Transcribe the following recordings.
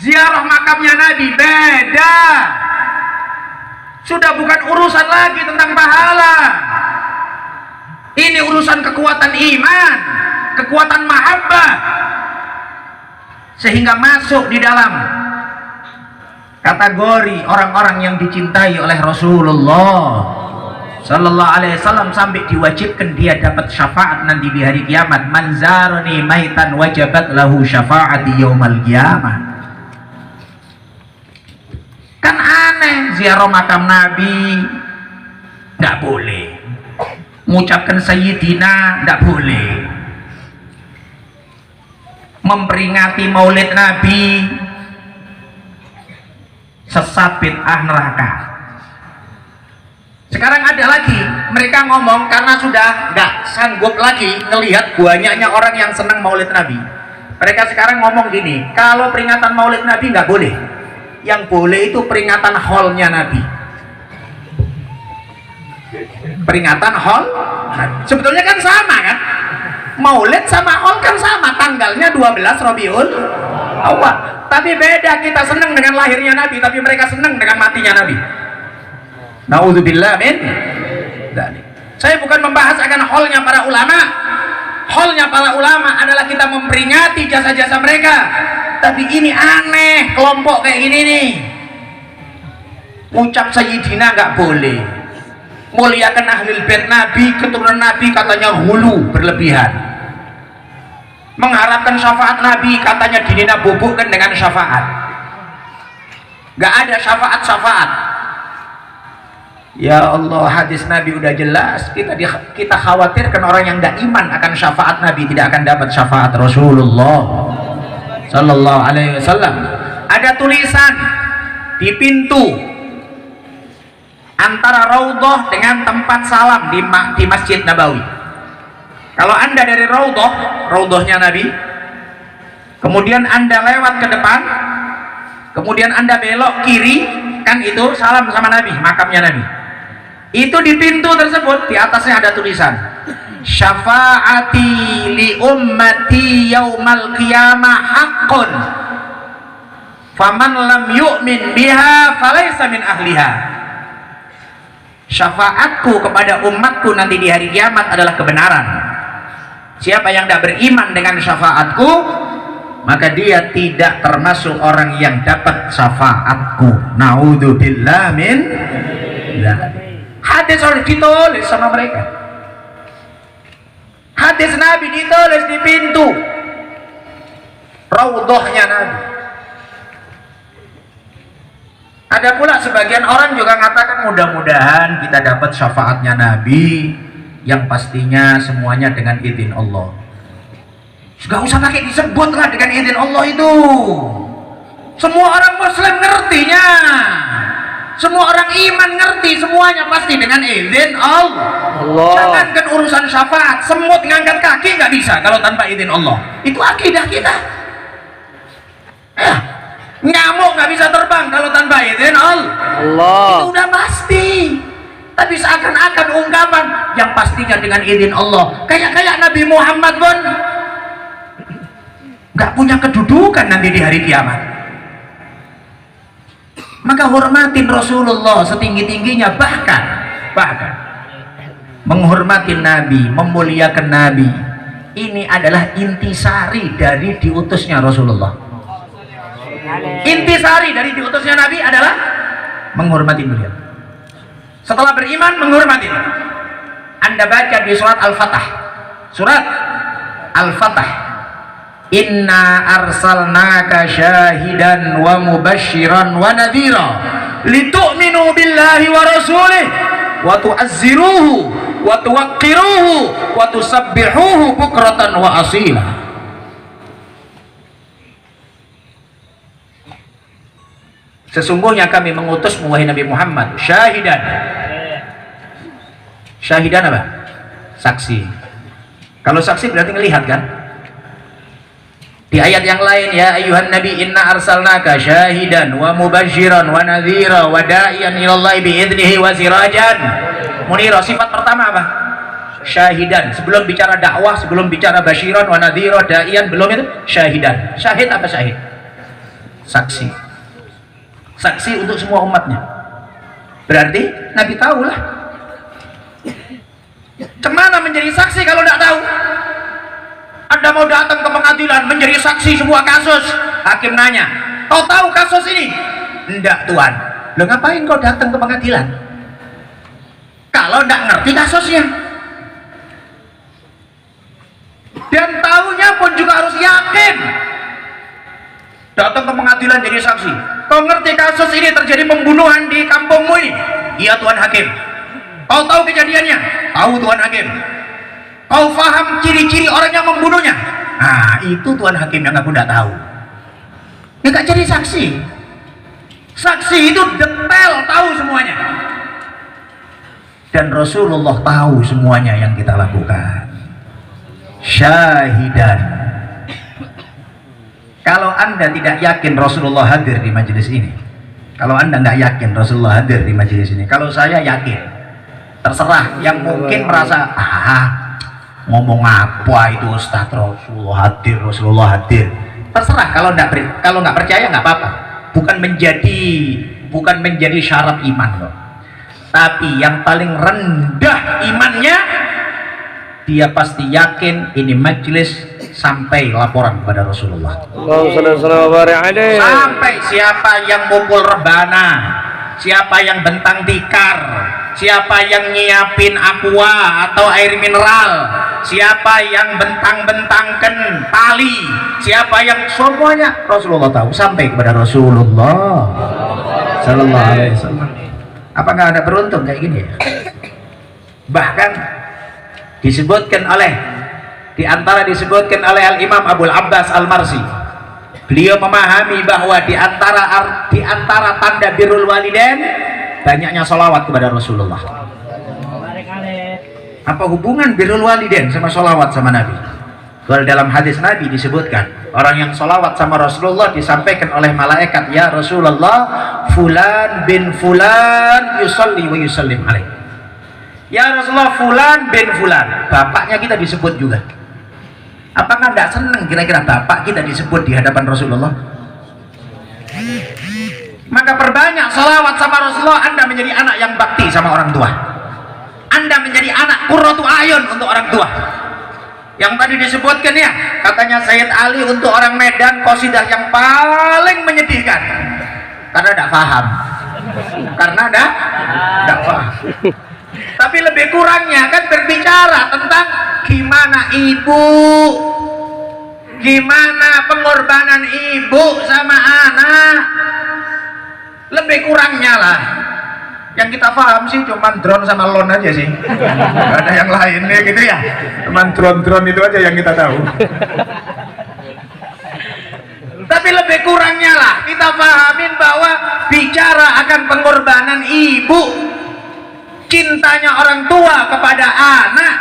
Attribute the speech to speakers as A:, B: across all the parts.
A: Ziarah makamnya Nabi beda. Sudah bukan urusan lagi tentang pahala. Ini urusan kekuatan iman, kekuatan mahabbah, sehingga masuk di dalam kategori orang-orang yang dicintai oleh Rasulullah Sallallahu Alaihi Wasallam, sampai diwajibkan dia dapat syafaat nanti di hari kiamat. Man zarani maitan wajabat lahu syafaati yaumal qiyamah. Kan aneh, ziarah makam Nabi nggak boleh, mengucapkan Sayyidina nggak boleh, memperingati maulid Nabi sesat, bid'ah, neraka. Sekarang ada lagi mereka ngomong karena sudah nggak sanggup lagi ngelihat banyaknya orang yang senang maulid Nabi. Mereka sekarang ngomong gini, kalau peringatan maulid Nabi nggak boleh, yang boleh itu peringatan haulnya Nabi. Peringatan haul, sebetulnya kan sama kan, maulid sama haul kan sama, tanggalnya 12 Rabiul Awal. Tapi beda, kita senang dengan lahirnya Nabi, tapi mereka senang dengan matinya Nabi. Na'udzubillah min dzalik. Saya bukan membahas akan haulnya para ulama. Haulnya para ulama adalah kita memperingati jasa-jasa mereka. Tapi ini aneh, kelompok kayak gini nih. Ucap Sayyidina nggak boleh. Muliakan ahlul bait Nabi, keturunan Nabi, katanya hulu, berlebihan. Mengharapkan syafaat Nabi, katanya dinina bubukkan dengan syafaat. Gak ada syafaat-syafaat. Ya Allah, hadis Nabi udah jelas. Kita khawatirkan orang yang gak iman akan syafaat Nabi tidak akan dapat syafaat Rasulullah Sallallahu Alaihi Wasallam. Ada tulisan di pintu antara Raudhah dengan tempat salam di Masjid Nabawi. Kalau Anda dari Raudhahnya Nabi, kemudian Anda lewat ke depan, kemudian Anda belok kiri, kan itu salam sama Nabi, makamnya Nabi. Itu di pintu tersebut, di atasnya ada tulisan, syafaati li ummati yaumal qiyamah haqqun, faman lam yu'min biha falaysa min ahliha. Syafaatku kepada umatku nanti di hari kiamat adalah kebenaran. Siapa yang tidak beriman dengan syafaatku, maka dia tidak termasuk orang yang dapat syafaatku. Na'udzubillah min dzalik. Hadis harus ditulis sama mereka. Hadis Nabi ditulis di pintu Raudhahnya Nabi. Ada pula sebagian orang juga mengatakan mudah-mudahan kita dapat syafaatnya Nabi, yang pastinya semuanya dengan izin Allah. Gak usah pakai disebut lah dengan izin Allah itu. Semua orang Muslim ngertinya, semua orang iman ngerti, semuanya pasti dengan izin Allah. Jangankan urusan syafaat, semut ngangkat kaki nggak bisa kalau tanpa izin Allah. Itu akidah kita. Nyamuk nggak bisa terbang kalau tanpa izin Allah. Itu udah pasti. Tapi seakan-akan ungkapan yang pastinya dengan izin Allah. Kayak Nabi Muhammad pun nggak punya kedudukan nanti di hari kiamat. Maka hormatin Rasulullah setinggi-tingginya, bahkan menghormati Nabi, memuliakan Nabi. Ini adalah intisari dari diutusnya Rasulullah. Intisari dari diutusnya Nabi adalah menghormati beliau. Setelah beriman, menghormati. Anda baca di surat Al-Fatah. Surat Al-Fatah. Inna arsalnaka syahidan wa mubashiran wa nadhira litu'minu billahi wa rasulih wa tu'azziruhu wa tuwaqqiruhu wa tusabbihuhu bukratan wa asila. Sesungguhnya kami mengutus wahai Nabi Muhammad syahidan. Syahidan apa? Saksi. Kalau saksi berarti ngelihat kan? Di ayat yang lain, ya ayuhan nabi inna arsalnaka syahidan wa mubashiran wa nadhira wa da'iyan ilallahi bi'idnihi wa sirajan munira. Sifat pertama apa? syahidan. Sebelum bicara dakwah, sebelum bicara basyiran wa nadhira da'iyan, belum itu syahidan. Syahid apa syahid? Saksi. Saksi untuk semua umatnya. Berarti Nabi tahu lah. Cemana menjadi saksi kalau tidak tahu? Anda mau datang ke pengadilan menjadi saksi sebuah kasus, hakim nanya, kau tahu kasus ini? Enggak Tuan. Loh ngapain kau datang ke pengadilan kalau enggak ngerti kasusnya? Dan tahunya pun juga harus yakin. Datang ke pengadilan jadi saksi, kau ngerti kasus ini terjadi pembunuhan di kampungmu ini? Iya Tuan Hakim. Kau tahu kejadiannya? Tahu Tuan Hakim. Kau paham ciri-ciri orang yang membunuhnya? Nah itu Tuan Hakim yang aku tidak tahu. Ya gak jadi saksi. Saksi itu detail tahu semuanya. Dan Rasulullah tahu semuanya yang kita lakukan. Syahidan. Kalau Anda tidak yakin Rasulullah hadir di majelis ini, kalau Anda nggak yakin Rasulullah hadir di majelis ini, kalau saya yakin, terserah yang mungkin merasa ngomong apa itu Ustaz, Rasulullah hadir, terserah. Kalau nggak percaya nggak apa-apa, bukan menjadi syarat iman loh. Tapi yang paling rendah imannya, dia pasti yakin ini majelis sampai laporan kepada Rasulullah. Sampai siapa yang mukul rebana, siapa yang bentang tikar, siapa yang nyiapin aqua atau air mineral, siapa yang bentang-bentangkan tali, siapa yang semuanya Rasulullah tahu sampai kepada Rasulullah sallallahu alaihi wasallam. Apa nggak ada beruntung kayak gini ya? Bahkan disebutkan disebutkan oleh Al-Imam Abul Abbas Al-Marsi, beliau memahami bahwa di antara tanda birrul walidain banyaknya sholawat kepada Rasulullah. Apa hubungan birrul walidain sama sholawat sama Nabi? Kalau dalam hadis Nabi disebutkan, orang yang sholawat sama Rasulullah disampaikan oleh malaikat, ya Rasulullah, fulan bin fulan yusalli wa yusallim alaih. Ya Rasulullah, fulan bin fulan, bapaknya kita disebut juga. Apakah tidak senang kira-kira bapak kita disebut di hadapan Rasulullah? Maka perbanyak sholawat sama Rasulullah. Anda menjadi anak yang bakti sama orang tua. Anda menjadi anak qurratu ayun untuk orang tua. Yang tadi disebutkan ya, katanya Sayyid Ali untuk orang Medan qasidah yang paling menyedihkan karena tidak paham. Tidak paham. Tapi lebih kurangnya kan berbicara tentang gimana ibu, gimana pengorbanan ibu sama anak. Lebih kurangnya lah. Yang kita paham sih cuma drone sama lon aja sih, nggak ada yang lainnya gitu ya. Cuma drone itu aja yang kita tahu. Tapi lebih kurangnya lah kita pahamin bahwa bicara akan pengorbanan ibu, cintanya orang tua kepada anak.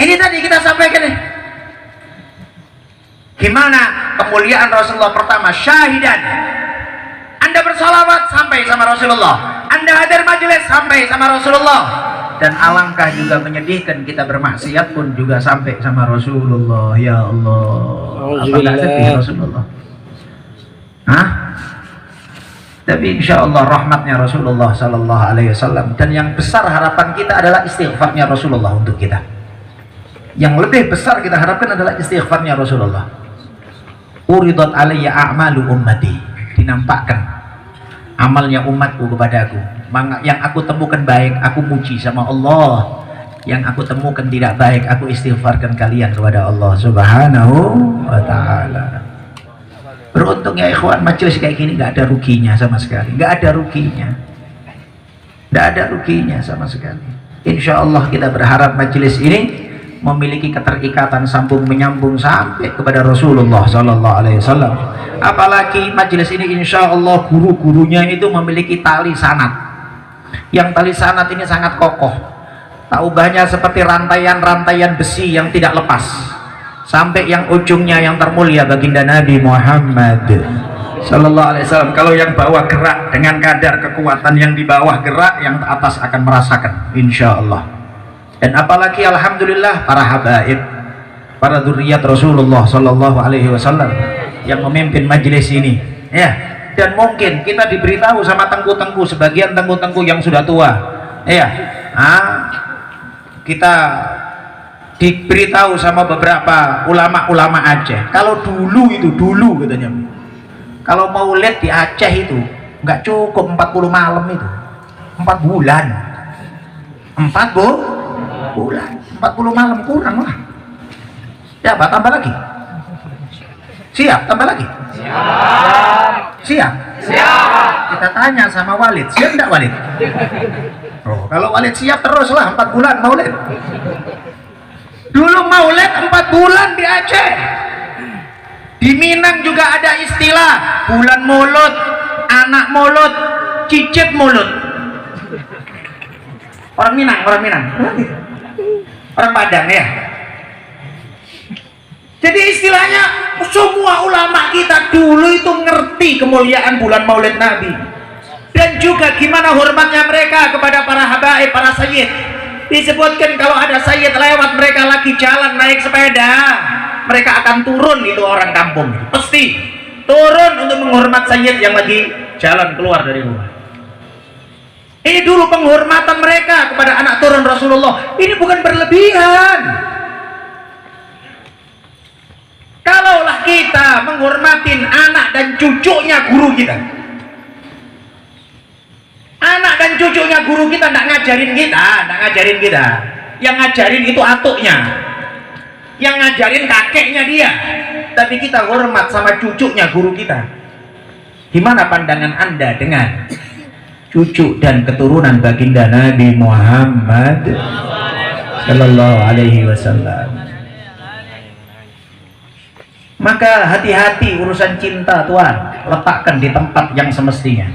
A: Ini tadi kita sampaikan nih. Gimana kemuliaan Rasulullah? Pertama, syahidan. Anda bersalawat sampai sama Rasulullah. Anda hadir majelis sampai sama Rasulullah. Dan alangkah juga menyedihkan kita bermaksiat pun juga sampai sama Rasulullah. Ya Allah, apakah sedih Rasulullah? Hah? Tapi insya Allah rahmatnya Rasulullah Sallallahu Alaihi Wasallam. Dan yang besar harapan kita adalah istighfarnya Rasulullah untuk kita. Yang lebih besar kita harapkan adalah istighfarnya Rasulullah. Uridat alayya a'malu ummati, dinampakkan amalnya umatku kepadaku. Yang aku temukan baik, aku muji sama Allah. Yang aku temukan tidak baik, aku istighfarkan kalian kepada Allah Subhanahu wa ta'ala. Beruntung ya ikhwan, majelis kayak gini nggak ada ruginya sama sekali. Nggak ada ruginya. Nggak ada ruginya sama sekali. Insya Allah kita berharap majelis ini memiliki keterikatan sambung menyambung sampai kepada Rasulullah Sallallahu Alaihi Wasallam. Apalagi majelis ini insya Allah guru-gurunya itu memiliki tali sanad. Yang tali sanad ini sangat kokoh. Taubahnya seperti rantaian-rantaian besi yang tidak lepas. Sampai yang ujungnya yang termulia baginda Nabi Muhammad Sallallahu Alaihi Wasallam. Kalau yang bawah gerak dengan kadar kekuatan yang di bawah gerak, yang atas akan merasakan, insya Allah. Dan apalagi alhamdulillah para habaib, para dzurriyyat Rasulullah Sallallahu Alaihi Wasallam yang memimpin majelis ini, ya. Dan mungkin kita diberitahu sama tengku-tengku, sebagian tengku-tengku yang sudah tua, ya. Kita diberitahu sama beberapa ulama-ulama Aceh, kalau dulu katanya, kalau maulid di Aceh itu nggak cukup 40 malam itu, 4 bulan, 40 malam kurang lah. Ya, Pak, tambah lagi. Siap, tambah lagi. Siap. Kita tanya sama Walid, siap enggak Walid? Oh, kalau Walid siap terus lah 4 bulan maulid. Dulu maulid 4 bulan di Aceh. Di Minang juga ada istilah bulan mulut, anak mulut, cicit mulut. Orang Minang. Orang Padang ya. Jadi istilahnya semua ulama kita dulu itu ngerti kemuliaan bulan maulid Nabi. Dan juga gimana hormatnya mereka kepada para habaib, para sayyid. Disebutkan kalau ada sayyid lewat, mereka lagi jalan naik sepeda, mereka akan turun, itu orang kampung. Pasti turun untuk menghormat sayyid yang lagi jalan keluar dari rumah. Ini dulu penghormatan mereka kepada anak turun Rasulullah. Ini bukan berlebihan. Kalaulah kita menghormatin anak dan cucunya guru kita, anak dan cucunya guru kita tidak ngajarin kita, yang ngajarin itu atuknya, yang ngajarin kakeknya dia, tapi kita hormat sama cucunya guru kita. Gimana pandangan Anda dengan cucu dan keturunan baginda Nabi Muhammad Sallallahu Alaihi Wasallam? Maka hati-hati urusan cinta, Tuhan, letakkan di tempat yang semestinya.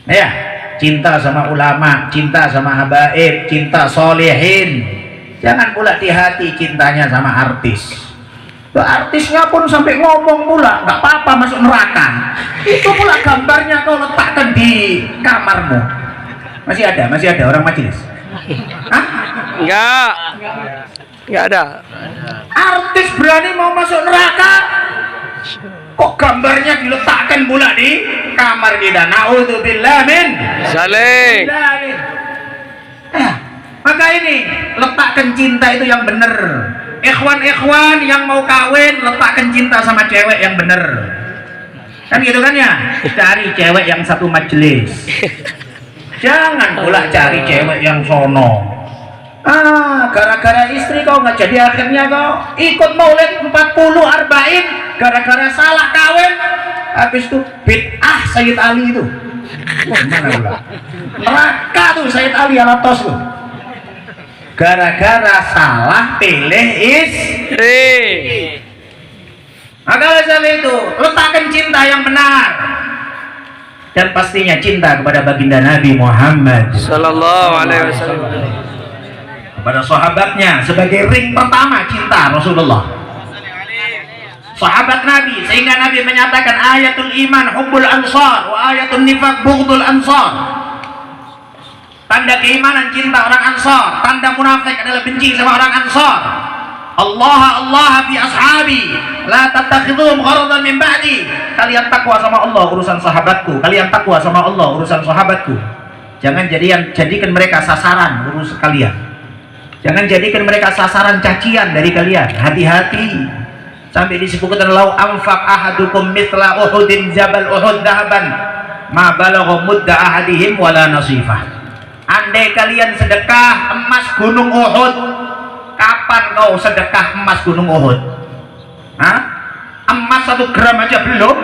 A: Ya, cinta sama ulama, cinta sama habaib, cinta solehin. Jangan pula di hati cintanya sama artis. Artisnya pun sampai ngomong pula, nggak apa-apa masuk neraka. Itu pula gambarnya kau letakkan di kamarmu. Masih ada orang majelis? Hah? Enggak ada. Artis berani mau masuk neraka, kok gambarnya diletakkan pula di kamar kita. Naudzubillah min zalik. Maka ini letakkan cinta itu yang benar. Ikhwan yang mau kawin, letakkan cinta sama cewek yang benar. Kan gitu kan ya? Cari cewek yang satu majelis. Jangan pula cari cewek yang sono. Gara-gara istri kau nggak jadi, akhirnya kau ikut maulid 40 arba'in gara-gara salah kawin, habis itu bid'ah Sayyid Ali itu. Gimana pula? Neraka tuh Sayyid Ali alatos tuh. Gara-gara salah pilih istri. Maka oleh sebab itu letakkan cinta yang benar, dan pastinya cinta kepada baginda Nabi Muhammad Sallallahu Alaihi Wasallam, kepada sahabatnya sebagai ring pertama cinta Rasulullah, sahabat Nabi, sehingga Nabi menyatakan ayatul iman hubbul ansar wa ayatul nifaq bughdul ansar. Tanda keimanan cinta orang Ansar, tanda munafik adalah benci sama orang Ansar. Allah fi ashabi la tattakhidhum gharadan min ba'di. Kalian takwa sama Allah urusan sahabatku, kalian takwa sama Allah urusan sahabatku. Jangan jadikan mereka sasaran urusan kalian. Jangan jadikan mereka sasaran cacian dari kalian. Hati-hati. Sampai disebutkan lau anfaq ahadukum mithla Uhudin jabal Uhud dahaban ma balagha mudda ahadihim wala nasifah. Andai kalian sedekah emas gunung Uhud, kapan kau sedekah emas gunung Uhud? Hah? Emas 1 gram aja belum.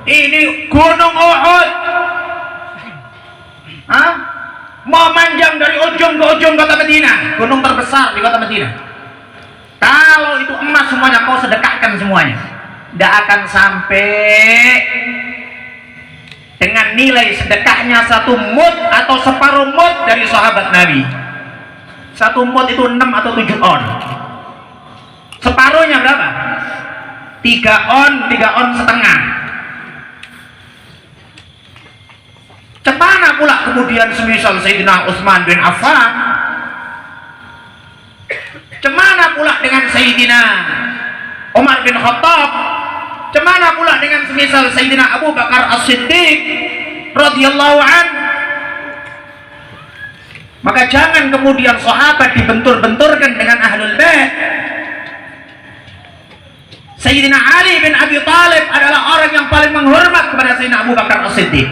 A: Ini gunung Uhud. Hah? Mau manjang dari ujung ke ujung kota Madinah, gunung terbesar di kota Madinah. Kalau itu emas semuanya kau sedekahkan semuanya, tidak akan sampai dengan nilai sedekahnya 1 mud atau separuh mud dari sahabat Nabi. 1 mud itu 6 atau 7 on. Separuhnya berapa? 3 on setengah. Cemana pula kemudian semisal Sayyidina Utsman bin Affan, cemana pula dengan Sayyidina Umar bin Khattab, cemana pula dengan semisal Sayyidina Abu Bakar As-Siddiq radhiyallahu an. Maka jangan kemudian sahabat dibentur-benturkan dengan ahlul bait. Sayyidina Ali bin Abi Thalib adalah orang yang paling menghormat kepada Sayyidina Abu Bakar As-Siddiq.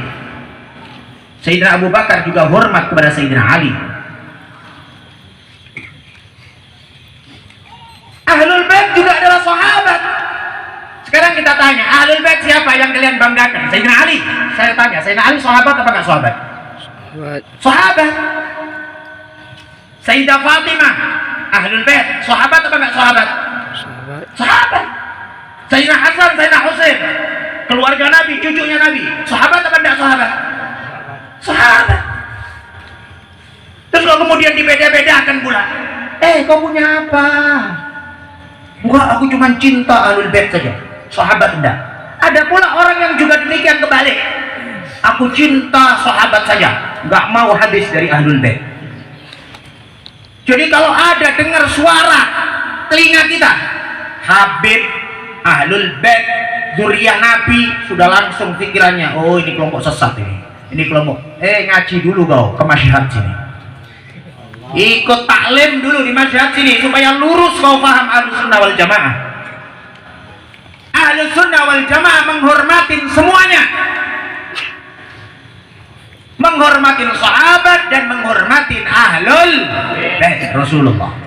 A: Sayyidina Abu Bakar juga hormat kepada Sayyidina Ali. Ahlul bait juga adalah sahabat. Sekarang kita tanya, ahlul bait siapa yang kalian banggakan? Sayyidina Ali. Saya tanya, Sayyidina Ali sahabat apa enggak sahabat? Sahabat. Sayyidah Fatimah, ahlul bait, sahabat apa enggak sahabat? Sahabat. Sayyidina Hasan, Sayyidina Husain, keluarga Nabi, cucunya Nabi, sahabat apa enggak sahabat? Sahabat. Terus kalau kemudian dibeda-bedakan pula, kau punya apa? Enggak, aku cuma cinta ahlul bait saja, sahabat enggak. Ada pula orang yang juga demikian kebalik, aku cinta sahabat saja, enggak mau hadis dari ahlul bait. Jadi kalau ada dengar suara telinga kita, Habib, ahlul bait, zuriyah Nabi, sudah langsung pikirannya, oh ini kelompok sesat ini kelompok. Ngaji dulu kau ke masyhad sini, ikut taklim dulu di masyhad sini supaya lurus kau paham Ahlus Sunnah wal Jamaah. Ahlus Sunnah wal Jamaah menghormatin semuanya, menghormatin sahabat dan menghormatin ahlul bait Rasulullah.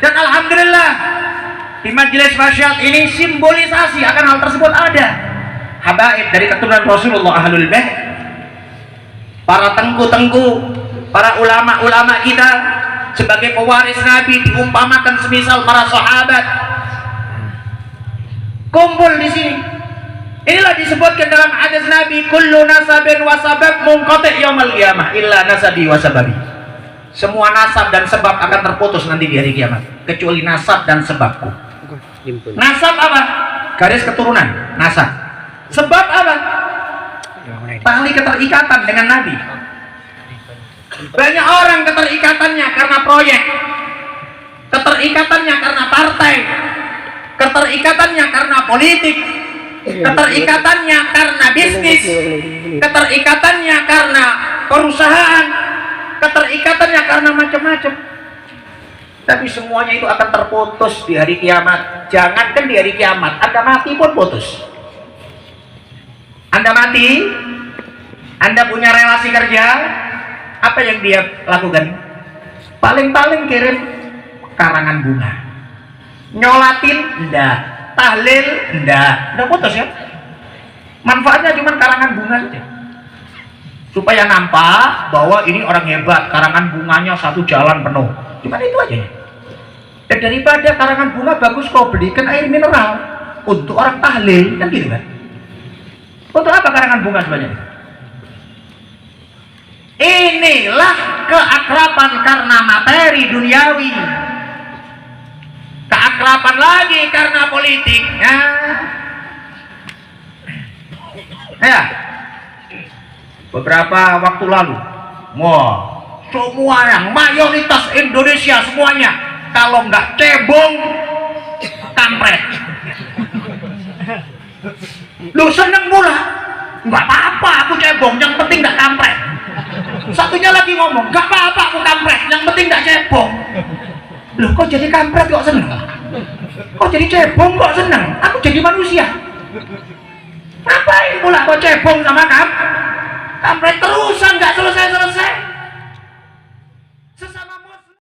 A: Dan alhamdulillah di majelis masyhad ini simbolisasi akan hal tersebut ada. Habaib dari keturunan Rasulullah, ahlul bait, para tengku-tengku, para ulama-ulama kita sebagai pewaris Nabi diumpamakan semisal para sahabat kumpul di sini. Inilah disebutkan dalam hadis Nabi, kullu nasabin wa sabab munqati' yaumil qiyamah illa nasabi wa sababi. Semua nasab dan sebab akan terputus nanti di hari kiamat kecuali nasab dan sebabku. Nasab apa? Garis keturunan, nasab. Sebab apa? Tali keterikatan dengan Nabi. Banyak orang keterikatannya karena proyek, keterikatannya karena partai, keterikatannya karena politik, keterikatannya karena bisnis, keterikatannya karena perusahaan, keterikatannya karena macam-macam. Tapi semuanya itu akan terputus di hari kiamat. Jangankan di hari kiamat, Anda mati pun putus. Anda mati, Anda punya relasi kerja, apa yang dia lakukan? Paling-paling kirim karangan bunga. Nyolatin enggak, tahlil enggak, udah putus ya. Manfaatnya cuma karangan bunga saja, supaya nampak bahwa ini orang hebat, karangan bunganya satu jalan penuh. Cuma itu aja. Dan daripada karangan bunga bagus kau belikan air mineral untuk orang tahlil, kan gitu kan? Untuk apa karangan bunga sebenarnya? Inilah keakraban karena materi duniawi, keakraban lagi karena politik. Ya, beberapa waktu lalu, semuanya, mayoritas Indonesia semuanya, kalau nggak cebong, kampret. Lu seneng pula, nggak apa-apa aku cebong, yang penting nggak kampret. Satunya lagi ngomong, nggak apa-apa aku kampret, yang penting nggak cebong. Loh, kok jadi kampret kok seneng? Kok jadi cebong kok seneng? Aku jadi manusia. Ngapain pula kok cebong sama kampret terusan nggak